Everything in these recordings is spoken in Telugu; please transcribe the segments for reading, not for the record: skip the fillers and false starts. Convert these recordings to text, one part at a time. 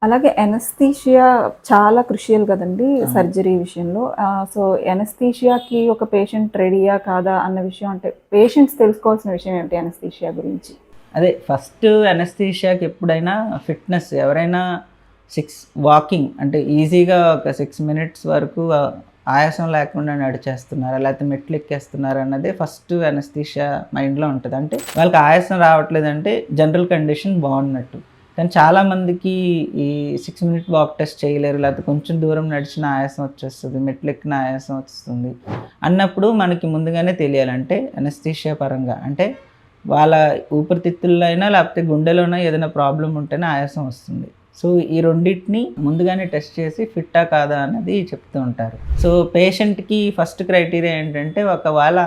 అలాగే ఎనస్థీషియా చాలా క్రుషియల్ కదండీ! సర్జరీ విషయంలో. సో, ఎనస్థీషియాకి ఒక పేషెంట్ రెడీయా? కాదా? అన్న విషయం అంటే పేషెంట్స్ తెలుసుకోవాల్సిన విషయం ఏమిటి ఎనస్థీషియా గురించి? అదే ఫస్ట్ అనస్థీషియాకి ఎప్పుడైనా ఫిట్‌నెస్ ఎవరైనా 6 వాకింగ్ అంటే ఈజీగా ఒక 6 మినిట్స్ వరకు ఆయాసం లేకుండా నడిచేస్తున్నారా? లేకపోతే మెట్లెక్కేస్తున్నారా? అన్నదే ఫస్ట్ అనస్థీషియా మైండ్‌లో ఉంటది. అంటే వాళ్ళకి ఆయాసం రావట్లేదంటే జనరల్ కండిషన్ బాగున్నట్టు. కానీ చాలామందికి ఈ 6 మినిట్ వాక్ టెస్ట్ చేయలేరు. లేకపోతే కొంచెం దూరం నడిచిన ఆయాసం వచ్చేస్తది. మెట్లెక్కిన ఆయాసం వస్తుంది. అన్నప్పుడు మనకి ముందుగానే తెలియాలి. అంటే అనస్థీషియా పరంగా అంటే వాళ్ళ ఊపిరితిత్తుల్లో అయినా లేకపోతే గుండెలోనో ఏదైనా ప్రాబ్లమ్ ఉంటేనే ఆయాసం వస్తుంది. సో, ఈ రెండిటిని ముందుగానే టెస్ట్ చేసి ఫిట్టా కాదా అన్నది చెప్తూ ఉంటారు. సో, పేషెంట్‌కి ఫస్ట్ క్రైటీరియా ఏంటంటే ఒకవేళ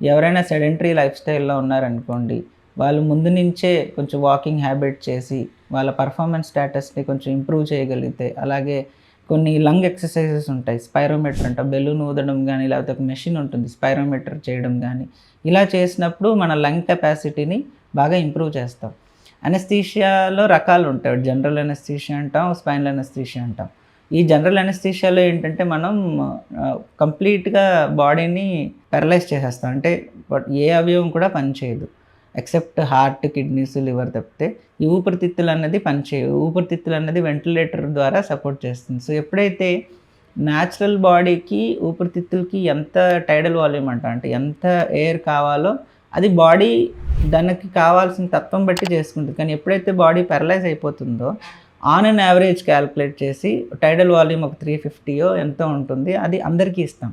ఎవరైనా సెడెంటరీ లైఫ్ స్టైల్‌లో ఉన్నారనుకోండి, వాళ్ళు ముందు నుంచే కొంచెం వాకింగ్ హ్యాబిట్ చేసి వాళ్ళ పర్ఫార్మెన్స్ స్టేటస్‌ని కొంచెం ఇంప్రూవ్ చేయగలిగితే, అలాగే కొన్ని లంగ్ ఎక్సర్‌సైజెస్ ఉంటాయి. స్పైరోమీటర్ అంట బెలూన్ ఊదడం గానీ, లేకపోతే ఒక మెషిన్ ఉంటుంది స్పైరోమీటర్ చేయడం గానీ, ఇలా చేసినప్పుడు మన లంగ్ కెపాసిటీని బాగా ఇంప్రూవ్ చేస్తాం. అనస్థీషియాలో రకాలుంటాయి. జనరల్ అనస్థీషియా అంటాం, స్పైనల్ అనస్థీషియా అంటాం. ఈ జనరల్ అనస్థీషియాలో ఏంటంటే మనం కంప్లీట్‌గా బాడీని పారలైజ్ చేసేస్తాం. అంటే ఏ అవయవం కూడా పనిచేయదు. ఎక్సెప్ట్ హార్ట్, కిడ్నీస్, లివర్ తప్పితే ఈ ఊపిరితిత్తులు అన్నది పనిచేయవు. ఊపిరితిత్తులు అన్నది వెంటిలేటర్ ద్వారా సపోర్ట్ చేస్తుంది. సో, ఎప్పుడైతే న్యాచురల్ బాడీకి ఊపిరితిత్తులకి ఎంత టైడల్ వాల్యూమ్ అంటాం అంటే ఎంత ఎయిర్ కావాలో అది బాడీ దానికి కావాల్సిన తత్వం బట్టి చేసుకుంటుంది. కానీ ఎప్పుడైతే బాడీ పారలైజ్ అయిపోతుందో ఆన్ అన్ యావరేజ్ క్యాలిక్యులేట్ చేసి టైడల్ వాల్యూమ్ ఒక 350 ఎంతో ఉంటుంది. అది అందరికీ ఇస్తాం.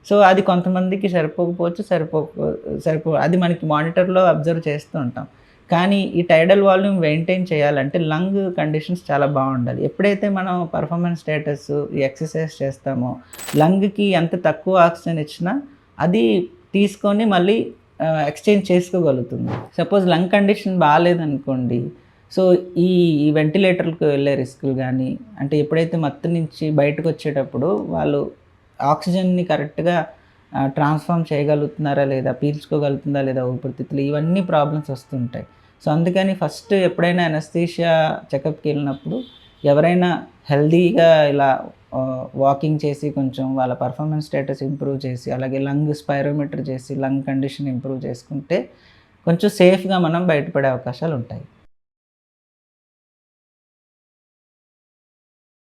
సో, అది కొంతమందికి సరిపోకపోవచ్చు, అది మనకి మానిటర్‌లో అబ్జర్వ్ చేస్తూ ఉంటాం. కానీ ఈ టైడల్ వాల్యూమ్ మెయింటైన్ చేయాలంటే లంగ్ కండిషన్స్ చాలా బావుండాలి. ఎప్పుడైతే మనం పర్ఫార్మెన్స్ స్టేటస్ ఈ ఎక్సర్సైజ్ చేస్తామో లంగ్‌కి ఎంత తక్కువ ఆక్సిజన్ ఇచ్చినా అది తీసుకొని మళ్ళీ ఎక్స్‌చేంజ్ చేసుకోగలుగుతుంది. సపోజ్ లంగ్ కండిషన్ బాలేదనుకోండి, సో, ఈ ఈ వెంటిలేటర్‌కి వెళ్ళే రిస్కులు గానీ, అంటే ఎప్పుడైతే మత్తు నుంచి బయటకొచ్చేటప్పుడు వాళ్ళు ఆక్సిజన్‌ని కరెక్ట్‌గా ట్రాన్స్‌ఫార్మ్ చేయగలుగుతున్నారా లేదా? పీల్చుకోగలుగుతుందా లేదా ఊపిరితిత్తులు? ఇవన్నీ ప్రాబ్లమ్స్ వస్తుంటాయి. సో, అందుకని ఫస్ట్ ఎప్పుడైనా అనస్థీషియా చెకప్‌కెళ్ళినప్పుడు ఎవరైనా హెల్తీగా ఇలా వాకింగ్ చేసి కొంచెం వాళ్ళ పర్ఫార్మెన్స్ స్టేటస్ ఇంప్రూవ్ చేసి, అలాగే లంగ్ స్పైరోమీటర్ చేసి లంగ్ కండిషన్ ఇంప్రూవ్ చేసుకుంటే కొంచెం సేఫ్‌గా మనం బయటపడే అవకాశాలుంటాయి.